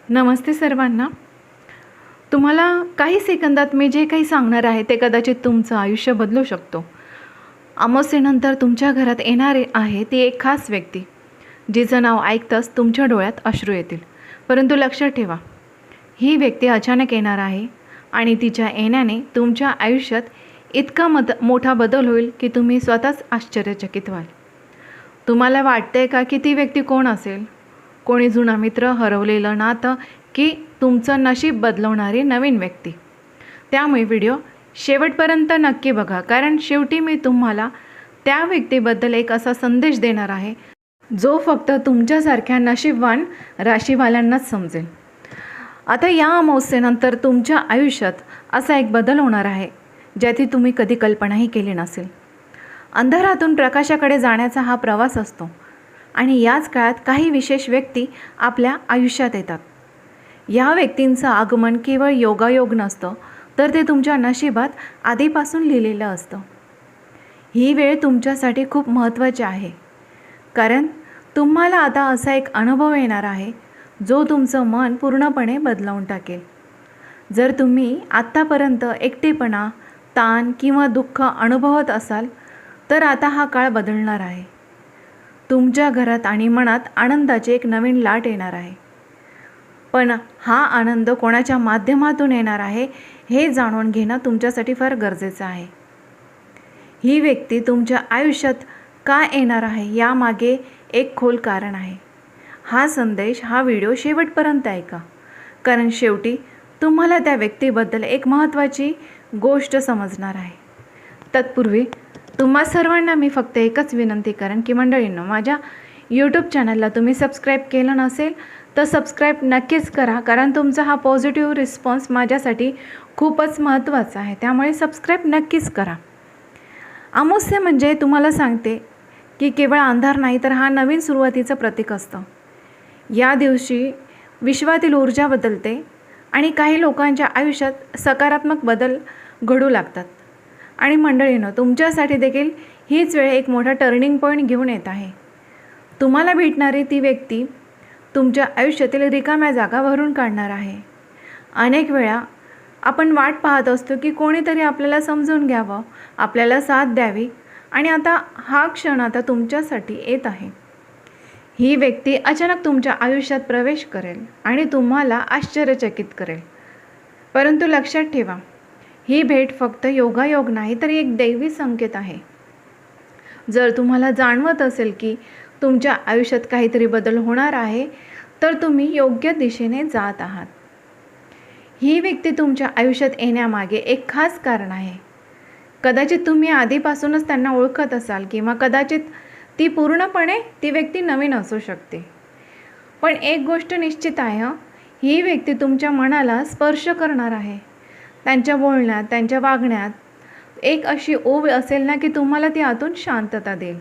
नमस्ते सर्वांना. तुम्हाला काही सेकंदात मी जे काही सांगणार आहे ते कदाचित तुमचं आयुष्य बदलू शकतो. अमावस्येनंतर तुमच्या घरात येणारे आहे ती एक खास व्यक्ती, जिचं नाव ऐकताच तुमच्या डोळ्यात अश्रू येतील. परंतु लक्षात ठेवा, ही व्यक्ती अचानक येणार आहे आणि तिच्या येण्याने तुमच्या आयुष्यात इतका मोठा बदल होईल की तुम्ही स्वतःच आश्चर्यचकित व्हाल. तुम्हाला वाटतंय का की ती व्यक्ती कोण असेल? कोणी जुना मित्र, हरवलेलं नातं, की तुमचं नशीब बदलवणारी नवीन व्यक्ती? त्यामुळे व्हिडिओ शेवटपर्यंत नक्की बघा, कारण शेवटी मी तुम्हाला त्या व्यक्तीबद्दल एक असा संदेश देणार आहे जो फक्त तुमच्यासारख्या नशीबवान राशीवाल्यांनाच समजेल. आता या अमावस्येनंतर तुमच्या आयुष्यात असा एक बदल होणार आहे ज्याची तुम्ही कधी कल्पनाही केली नसेल. अंधारातून प्रकाशाकडे जाण्याचा हा प्रवास असतो आणि याच काळात काही विशेष व्यक्ती आपल्या आयुष्यात येतात. या व्यक्तींचं आगमन केवळ योगायोग नसतं, तर ते तुमच्या नशिबात आधीपासून लिहिलेलं असतं. ही वेळ तुमच्यासाठी खूप महत्त्वाची आहे, कारण तुम्हाला आता असा एक अनुभव येणार आहे जो तुमचं मन पूर्णपणे बदलवून टाकेल. जर तुम्ही आत्तापर्यंत एकटेपणा, ताण किंवा दुःख अनुभवत असाल, तर आता हा काळ बदलणार आहे. तुमच्या घरात आणि मनात आनंदाची एक नवीन लाट येणार आहे. पण हा आनंद कोणाच्या माध्यमातून येणार आहे हे जाणून घेणं तुमच्यासाठी फार गरजेचं आहे. ही व्यक्ती तुमच्या आयुष्यात का येणार आहे यामागे एक खोल कारण आहे. हा संदेश, हा व्हिडिओ शेवटपर्यंत ऐका, कारण शेवटी तुम्हाला त्या व्यक्तीबद्दल एक महत्त्वाची गोष्ट समजणार आहे. तत्पूर्वी तुम्हा सर्वांना मी फक्त एकच विनंती करेन की मंडळींनो, माझ्या यूट्यूब चॅनलला तुम्ही सबस्क्राईब केलं नसेल तर सबस्क्राईब नक्कीच करा, कारण तुमचा हा पॉझिटिव्ह रिस्पॉन्स माझ्यासाठी खूपच महत्त्वाचा आहे. त्यामुळे सबस्क्राईब नक्कीच करा. अमावस्या म्हणजे तुम्हाला सांगते की केवळ अंधार नाही, तर हा नवीन सुरुवातीचं प्रतीक असतं. या दिवशी विश्वातील ऊर्जा बदलते आणि काही लोकांच्या आयुष्यात सकारात्मक बदल घडू लागतात. आणि मंडळींनो, तुमच्यासाठी देखील हीच वेळ एक मोठा टर्निंग पॉईंट घेऊन येत आहे. तुम्हाला भेटणारी ती व्यक्ती तुमच्या आयुष्यातील रिकाम्या जागा भरून काढणार आहे. अनेक वेळा आपण वाट पाहत असतो की कोणीतरी आपल्याला समजून घ्यावं, आपल्याला साथ द्यावी, आणि आता हा क्षण आता तुमच्यासाठी येत आहे. ही व्यक्ती अचानक तुमच्या आयुष्यात प्रवेश करेल आणि तुम्हाला आश्चर्यचकित करेल. परंतु लक्षात ठेवा, ही भेट फक्त योगायोग नाही, तर एक दैवी संकेत आहे. जर तुम्हाला जाणवत असेल की तुमच्या आयुष्यात काहीतरी बदल होणार आहे, तर तुम्ही योग्य दिशेने जात आहात. ही व्यक्ती तुमच्या आयुष्यात येण्यामागे एक खास कारण आहे. कदाचित तुम्ही आधीपासूनच त्यांना ओळखत असाल, किंवा कदाचित ती व्यक्ती नवीन असू शकते. पण एक गोष्ट निश्चित आहे, ही व्यक्ती तुमच्या मनाला स्पर्श करणार आहे. त्यांच्या बोलण्यात, त्यांच्या वागण्यात एक अशी ओढ असेल ना की तुम्हाला ती आतून शांतता देईल.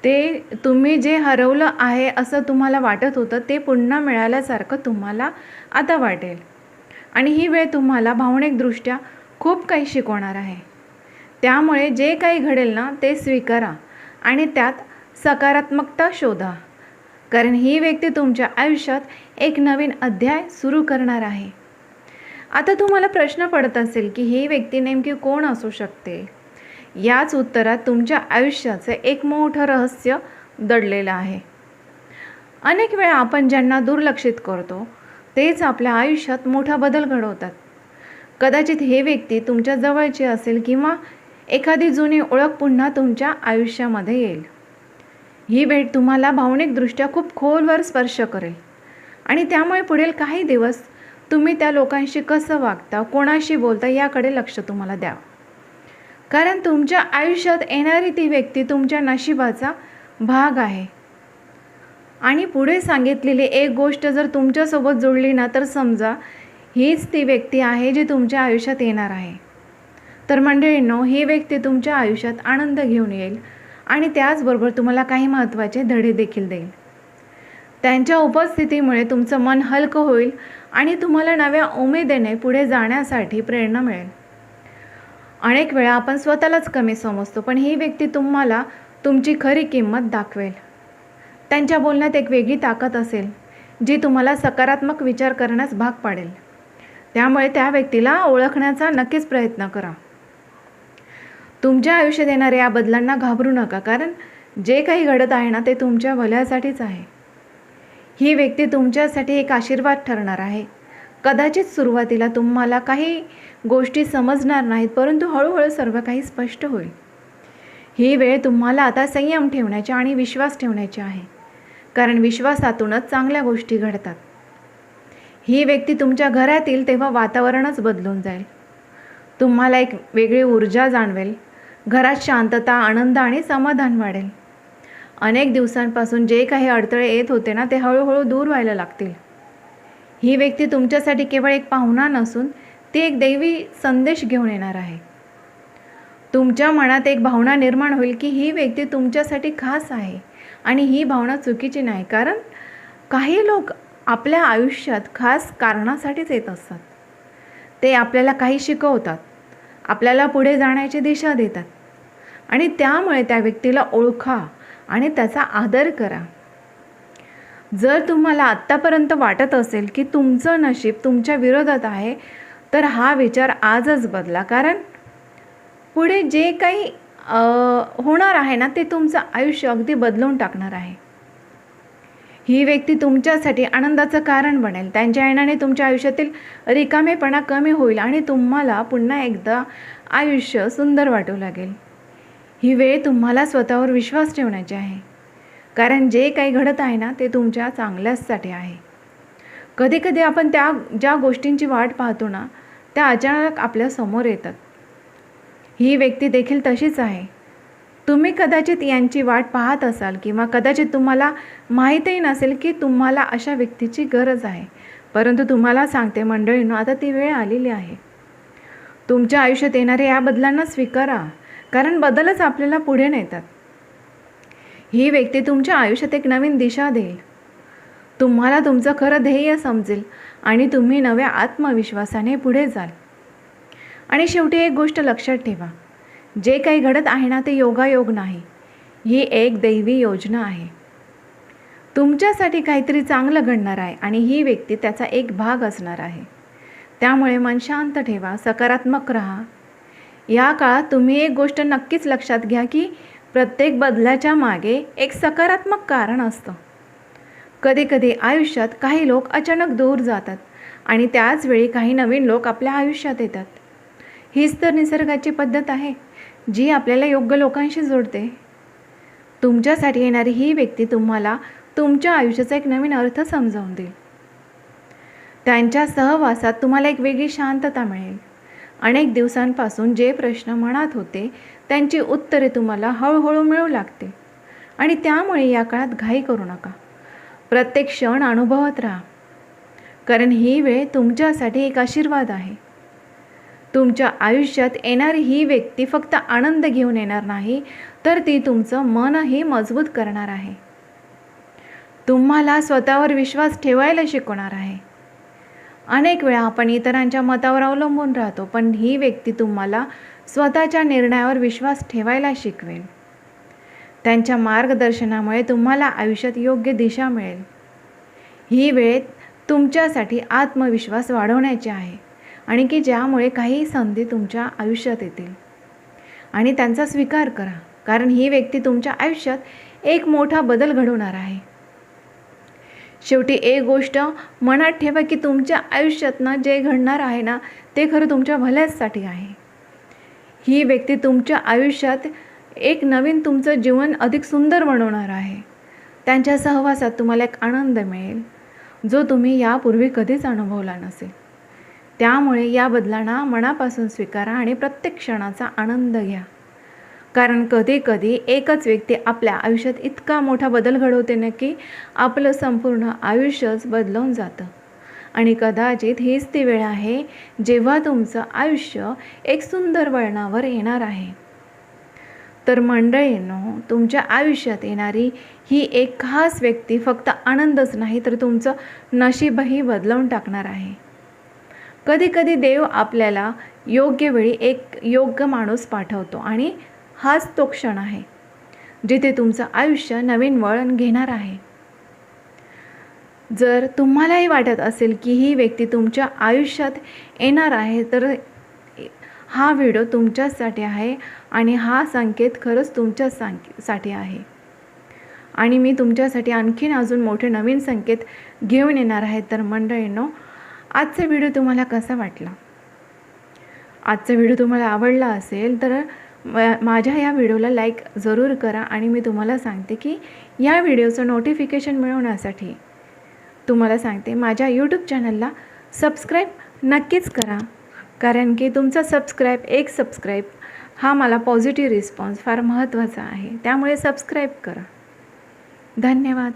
ते तुम्ही जे हरवलं आहे असं तुम्हाला वाटत होतं, ते पुन्हा मिळाल्यासारखं तुम्हाला आता वाटेल. आणि ही वेळ तुम्हाला भावनिकदृष्ट्या खूप काही शिकवणार आहे. त्यामुळे जे काही घडेल ना ते स्वीकारा आणि त्यात सकारात्मकता शोधा, कारण ही व्यक्ती तुमच्या आयुष्यात एक नवीन अध्याय सुरू करणार आहे. आता तुम्हाला प्रश्न पडत असेल की ही व्यक्ती नेमकी कोण असू शकते? याच उत्तरात तुमच्या आयुष्याचं एक मोठं रहस्य दडलेलं आहे. अनेक वेळा आपण ज्यांना दुर्लक्षित करतो तेच आपल्या आयुष्यात मोठा बदल घडवतात. कदाचित ही व्यक्ती तुमच्या जवळची असेल, किंवा एखादी जुनी ओळख पुन्हा तुमच्या आयुष्यामध्ये येईल. ही भेट तुम्हाला भावनिकदृष्ट्या खूप खोलवर स्पर्श करेल आणि त्यामुळे पुढील काही दिवस तुम्ही त्या लोकांशी कसं वागता, कोणाशी बोलता याकडे लक्ष तुम्हाला द्यावं, कारण तुमच्या आयुष्यात येणारी ती व्यक्ती तुमच्या नशिबाचा भाग आहे. आणि पुढे सांगितलेली एक गोष्ट जर तुमच्यासोबत जुळली ना, तर समजा हीच ती व्यक्ती आहे जी तुमच्या आयुष्यात येणार आहे. तर मंडळींनो, ही व्यक्ती तुमच्या आयुष्यात आनंद घेऊन येईल आणि त्याचबरोबर तुम्हाला काही महत्त्वाचे धडे देखील देईल. त्यांच्या उपस्थितीमुळे तुमचं मन हलकं होईल आणि तुम्हाला नव्या उमेदीने पुढे जाण्यासाठी प्रेरणा मिळेल. अनेक वेळा आपण स्वतःलाच कमी समजतो, पण ही व्यक्ती तुम्हाला तुमची खरी किंमत दाखवेल. त्यांच्या बोलण्यात एक वेगळी ताकद असेल, जी तुम्हाला सकारात्मक विचार करण्यास भाग पाडेल. त्यामुळे त्या व्यक्तीला ओळखण्याचा नक्कीच प्रयत्न करा. तुमच्या आयुष्यात येणाऱ्या या बदलांना घाबरू नका, कारण जे काही घडत आहे ना ते तुमच्या भल्यासाठीच आहे. ही व्यक्ती तुमच्यासाठी एक आशीर्वाद ठरणार आहे. कदाचित सुरुवातीला तुम्हाला काही गोष्टी समजणार नाहीत, परंतु हळूहळू सर्व काही स्पष्ट होईल. ही वेळ तुम्हाला आता संयम ठेवण्याची आणि विश्वास ठेवण्याची आहे, कारण विश्वासातूनच चांगल्या गोष्टी घडतात. ही व्यक्ती तुमच्या घरात येईल तेव्हा वातावरणच बदलून जाईल. तुम्हाला एक वेगळी ऊर्जा जाणवेल. घरात शांतता, आनंद आणि समाधान वाढेल. अनेक दिवसांपासून जे काही अडथळे येत होते ना ते हळूहळू दूर व्हायला लागतील. ही व्यक्ती तुमच्यासाठी केवळ एक पाहुणा नसून ती एक दैवी संदेश घेऊन येणार आहे. तुमच्या मनात एक भावना निर्माण होईल की ही व्यक्ती तुमच्यासाठी खास आहे, आणि ही भावना चुकीची नाही, कारण काही लोक आपल्या आयुष्यात खास कारणासाठीच येत असतात. ते आपल्याला काही शिकवतात, आपल्याला पुढे जाण्याची दिशा देतात, आणि त्यामुळे त्या व्यक्तीला ओळखा आणि त्याचा आदर करा. जर तुम्हाला आत्तापर्यंत वाटत असेल की तुमचं नशीब तुमच्या विरोधात आहे, तर हा विचार आजच बदला, कारण पुढे जे काही होणार आहे ना ते तुमचं आयुष्य अगदी बदलून टाकणार आहे. ही व्यक्ती तुमच्यासाठी आनंदाचं कारण बनेल. त्यांच्या येण्याने तुमच्या आयुष्यातील रिकामेपणा कमी होईल आणि तुम्हाला पुन्हा एकदा आयुष्य सुंदर वाटू लागेल. ही वेळ तुम्हाला स्वतःवर विश्वास ठेवण्याची आहे, कारण जे काही घडत आहे ना ते तुमच्या चांगल्यासाठी आहे. कधीकधी आपण ज्या गोष्टींची वाट पाहतो ना त्या अचानक आपल्या समोर येतात. ही व्यक्ती देखील तशीच आहे. तुम्ही कदाचित यांची वाट पाहत असाल, किंवा कदाचित तुम्हाला माहीतही नसेल की तुम्हाला अशा व्यक्तीची गरज आहे. परंतु तुम्हाला सांगते मंडळींनो, आता ती वेळ आलेली आहे. तुमच्या आयुष्यात येणाऱ्या या बदलांना स्वीकारा, कारण बदलच आपल्याला पुढे नेतात. ही व्यक्ती तुमच्या आयुष्यात एक नवीन दिशा देईल. तुम्हाला तुमचं खरं ध्येय समजेल आणि तुम्ही नव्या आत्मविश्वासाने पुढे जाल. आणि शेवटी एक गोष्ट लक्षात ठेवा, जे काही घडत आहे ना ते योगायोग नाही, ही एक दैवी योजना आहे. तुमच्यासाठी काहीतरी चांगलं घडणार आहे आणि ही व्यक्ती त्याचा एक भाग असणार आहे. त्यामुळे मन शांत ठेवा, सकारात्मक राहा. या काळात तुम्ही एक गोष्ट नक्कीच लक्षात घ्या की प्रत्येक बदलाच्या मागे एक सकारात्मक कारण असतं. कधीकधी आयुष्यात काही लोक अचानक दूर जातात आणि त्याच वेळी काही नवीन लोक आपल्या आयुष्यात येतात. हीच तर निसर्गाची पद्धत आहे, जी आपल्याला योग्य लोकांशी जोडते. तुमच्यासाठी येणारी ही व्यक्ती तुम्हाला तुमच्या आयुष्याचा एक नवीन अर्थ समजावून देईल. त्यांच्या सहवासात तुम्हाला एक वेगळी शांतता मिळेल. अनेक दिवसांपासून जे प्रश्न मनात होते त्यांची उत्तरे तुम्हाला हळूहळू मिळू लागतील, आणि त्यामुळे या काळात घाई करू नका. प्रत्येक क्षण अनुभवत राहा, कारण ही वेळ तुमच्यासाठी एक आशीर्वाद आहे. तुमच्या आयुष्यात येणारी ही व्यक्ती फक्त आनंद घेऊन येणार नाही, तर ती तुमचं मनही मजबूत करणार आहे. तुम्हाला स्वतःवर विश्वास ठेवायला शिकवणार आहे. अनेक वेळा आपण इतरांच्या मतावर अवलंबून राहतो, पण ही व्यक्ती तुम्हाला स्वतःच्या निर्णयावर विश्वास ठेवायला शिकवेल. त्यांच्या मार्गदर्शनामुळे तुम्हाला आयुष्यात योग्य दिशा मिळेल. ही वेळ तुमच्यासाठी आत्मविश्वास वाढवण्याची आहे, आणि की ज्यामुळे काही संधी तुमच्या आयुष्यात येतील, आणि त्यांचा स्वीकार करा, कारण ही व्यक्ती तुमच्या आयुष्यात एक मोठा बदल घडवणार आहे. शेवटी एक गोष्ट मनात ठेवा की तुमच्या आयुष्यात ना जे घडणार आहे ना ते खरं तुमच्या भल्यासाठी आहे. ही व्यक्ती तुमच्या आयुष्यात एक नवीन तुमचं जीवन अधिक सुंदर बनवणार आहे. त्यांच्या सहवासात तुम्हाला एक आनंद मिळेल, जो तुम्ही यापूर्वी कधीच अनुभवला नसेल. त्यामुळे या बदलांना मनापासून स्वीकारा आणि प्रत्येक क्षणाचा आनंद घ्या, कारण कधी कधी एकच व्यक्ती आपल्या आयुष्यात इतका मोठा बदल घडवते ना की आपलं संपूर्ण आयुष्यच बदलून जातं. आणि कदाचित हीच ती वेळ आहे जेव्हा तुमचं आयुष्य एक सुंदर वळणावर येणार आहे. तर मंडळींनो, तुमच्या आयुष्यात येणारी ही एक खास व्यक्ती फक्त आनंदच नाही, तर तुमचं नशीबही बदलवून टाकणार आहे. कधीकधी देव आपल्याला योग्य वेळी एक योग्य माणूस पाठवतो, आणि हाच तो क्षण आहे जिथे तुमचं आयुष्य नवीन वळण घेणार आहे. जर तुम्हालाही वाटत असेल की ही व्यक्ती तुमच्या आयुष्यात येणार आहे, तर हा व्हिडिओ तुमच्यासाठी आहे आणि हा संकेत खरंच तुमच्यासाठी आहे. आणि मी तुमच्यासाठी आणखीन अजून मोठे नवीन संकेत घेऊन येणार आहे. तर मंडळींनो, आजचा व्हिडिओ तुम्हाला कसा वाटला? आजचा व्हिडिओ तुम्हाला आवडला असेल तर माझ्या या व्हिडिओला लाईक जरूर करा. आणि मी तुम्हाला सांगते की या व्हिडिओचं नोटिफिकेशन मिळवण्यासाठी तुम्हाला सांगते माझ्या यूट्यूब चॅनलला सबस्क्राईब नक्कीच करा. कारण की तुमचा एक सबस्क्राईब हा मला पॉझिटिव्ह रिस्पॉन्स फार महत्त्वाचा आहे. त्यामुळे सबस्क्राईब करा. धन्यवाद.